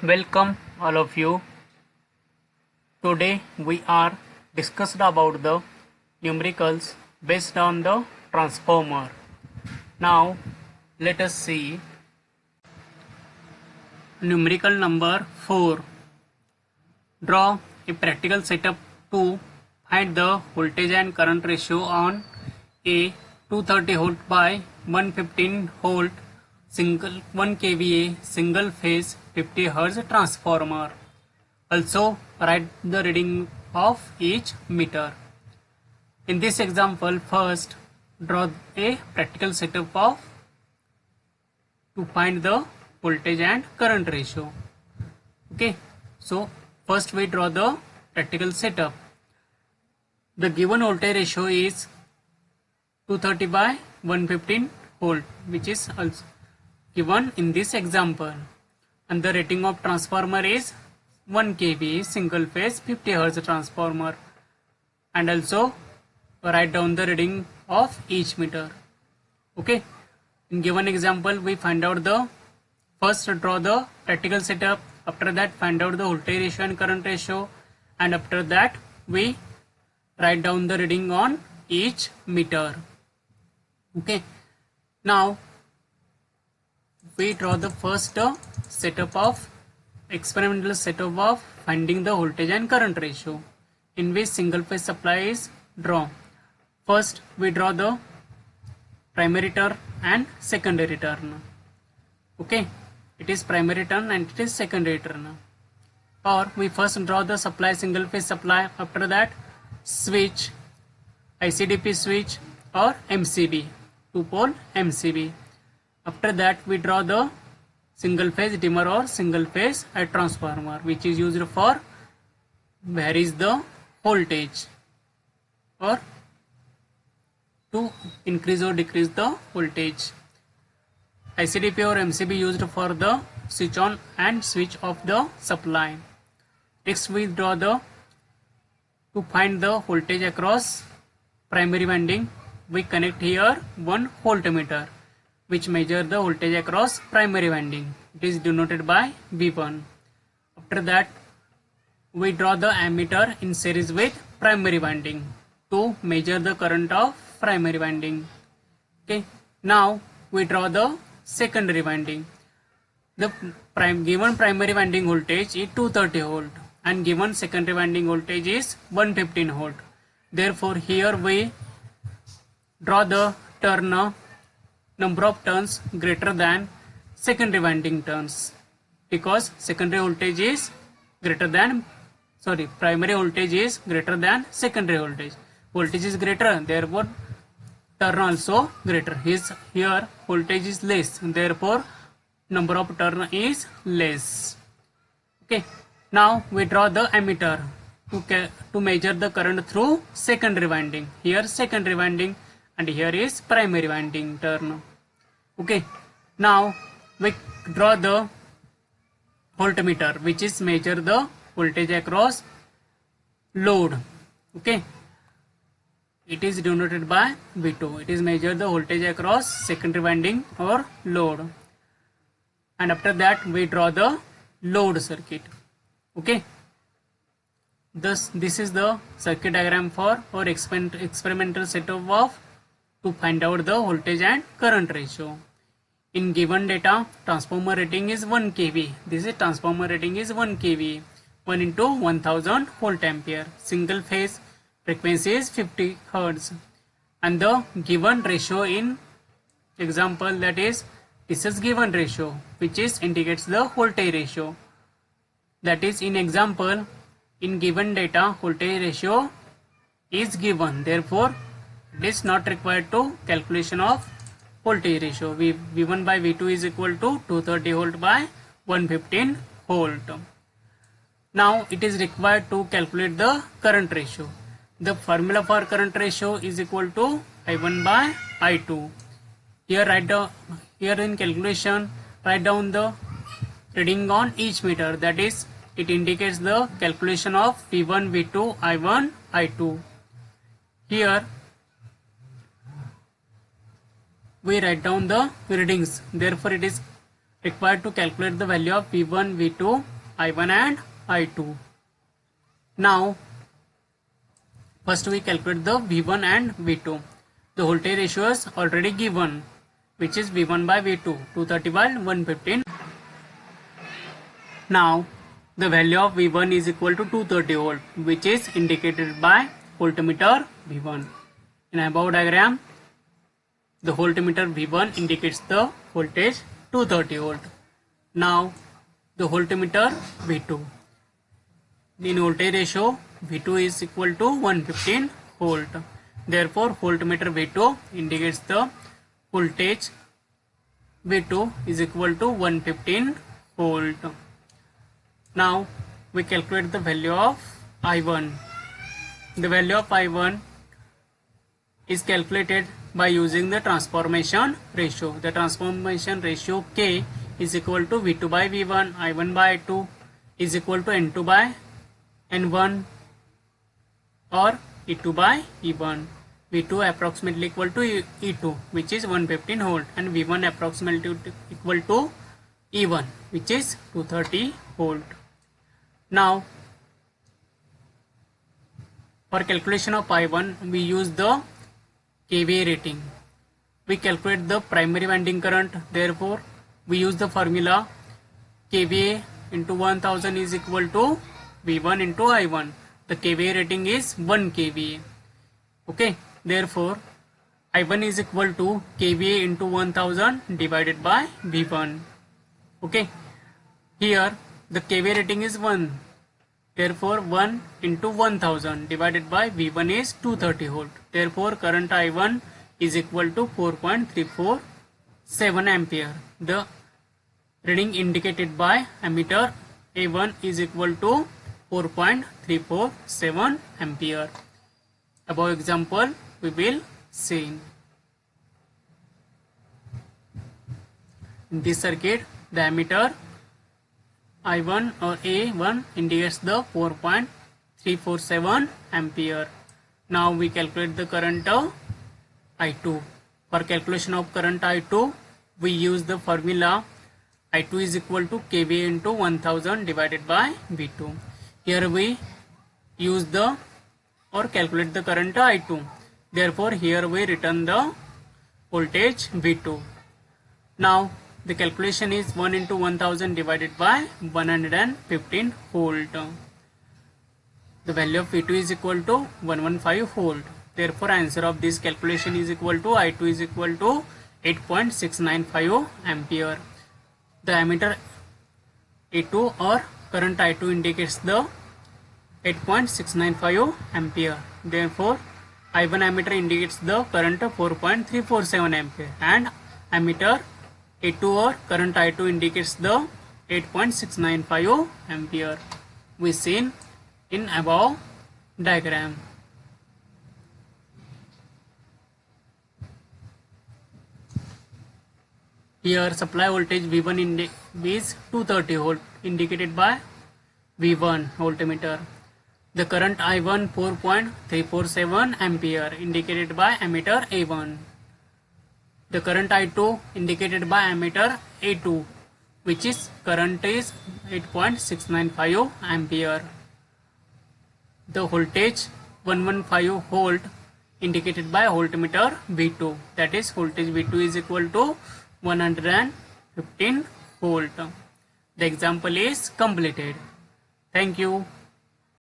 Welcome all of you. Today we are discussed about the numericals based on the transformer. Now let us see numerical number 4. Draw a practical setup to find the voltage and current ratio on a 230 volt by 115 volt single 1 kVA single phase 50 Hz transformer. Also write the reading of each meter. In this example, first draw a practical setup of to find the voltage and current ratio. Okay, so first we draw the practical setup. The given voltage ratio is 230 by 115 volt, which is also given in this example, and the rating of transformer is 1 kV single phase 50 Hz transformer, and also write down the reading of each meter. Okay, in given example we find out the first draw the practical setup, after that find out the voltage ratio and current ratio, and after that we write down the reading on each meter. Okay, now we draw the first setup of experimental setup of finding the voltage and current ratio, in which single phase supply is drawn. First we draw the primary turn and secondary turn. Okay, it is primary turn and it is secondary turn. Or we first draw the supply, single phase supply, after that switch, ICDP switch or MCB, two pole MCB. After that we draw the single phase dimmer or single phase transformer, which is used for varies the voltage or to increase or decrease the voltage. ICDP or MCB used for the switch on and switch off the supply. Next we draw the to find the voltage across primary winding, we connect here one voltmeter which measure the voltage across primary winding. It is denoted by V1. After that we draw the ammeter in series with primary winding to measure the current of primary winding. Okay, now we draw the secondary winding. The given primary winding voltage is 230 volt and given secondary winding voltage is 115 volt. Therefore here we draw the turn number of turns greater than secondary winding turns, because secondary voltage is greater than primary voltage is greater than secondary voltage. Voltage is greater, therefore turn also greater. Here voltage is less, therefore number of turn is less. Okay, now we draw the ammeter to measure the current through secondary winding. Here secondary winding and here is primary winding turn. Okay, now we draw the voltmeter, which is measure the voltage across load. Okay, it is denoted by V2. It is measure the voltage across secondary winding or load, and after that we draw the load circuit. Okay, thus this is the circuit diagram for our experimental setup of to find out the voltage and current ratio. In given data, transformer rating is 1 kV. This is transformer rating is 1 kV, 1 into 1000 volt ampere. Single phase frequency is 50 Hz, and the given ratio in example, that is this is given ratio, which is indicates the voltage ratio. That is in example, in given data voltage ratio is given, therefore it is not required to calculation of voltage ratio. V1 by V2 is equal to 230 volt by 115 volt. Now it is required to calculate the current ratio. The formula for current ratio is equal to I1 by I2. Here in calculation write down the reading on each meter, that is it indicates the calculation of V1, V2, I1, I2. Here we write down the readings, therefore it is required to calculate the value of V1, V2, I1 and I2. Now, first we calculate the V1 and V2. The voltage ratio is already given, which is V1 by V2, 230 by 115. Now, the value of V1 is equal to 230 volt, which is indicated by voltmeter V1. In above diagram, the voltmeter V1 indicates the voltage 230 volt. Now, the voltmeter V2. In voltage ratio, V2 is equal to 115 volt. Therefore, voltmeter V2 indicates the voltage V2 is equal to 115 volt. Now, we calculate the value of I1. The value of I1 is calculated by using the transformation ratio. The transformation ratio K is equal to V2 by V1, I1 by I2 is equal to N2 by N1 or E2 by E1. V2 approximately equal to E2, which is 115 volt, and V1 approximately equal to E1, which is 230 volt. Now, for calculation of I1, we use the kVA rating. We calculate the primary winding current. Therefore, we use the formula kVA into 1000 is equal to V1 into I1. The kVA rating is 1 kVA. Okay. Therefore, I1 is equal to kVA into 1000 divided by V1. Okay. Here, the kVA rating is 1. Therefore, 1 into 1000 divided by V1 is 230 volt. Therefore, current I1 is equal to 4.347 ampere. The reading indicated by ammeter A1 is equal to 4.347 ampere. Above example we will see. In this circuit, the ammeter I1 or A1 indicates the 4.347 ampere. Now we calculate the current of I2. For calculation of current I2, we use the formula I2 is equal to kVA into 1000 divided by V2. Here we use the or calculate the current I2. Therefore, here we return the voltage V2. Now, the calculation is 1 into 1000 divided by 115 volt. The value of V2 is equal to 115 volt. Therefore, answer of this calculation is equal to I2 is equal to 8.695 ampere. The ammeter A2 or current I2 indicates the 8.695 ampere. Therefore, I1 ammeter indicates the current of 4.347 ampere and ammeter A2 or current I2 indicates the 8.695 ampere. We seen in above diagram. Here supply voltage V1 is 230 volt indicated by V1 voltmeter. The current I1 4.347 ampere indicated by ammeter A1. The current I2 indicated by ammeter A2, which is current is 8.695 ampere. The voltage 115 volt indicated by voltmeter V2, that is voltage V2 is equal to 115 volt. The example is completed. Thank you.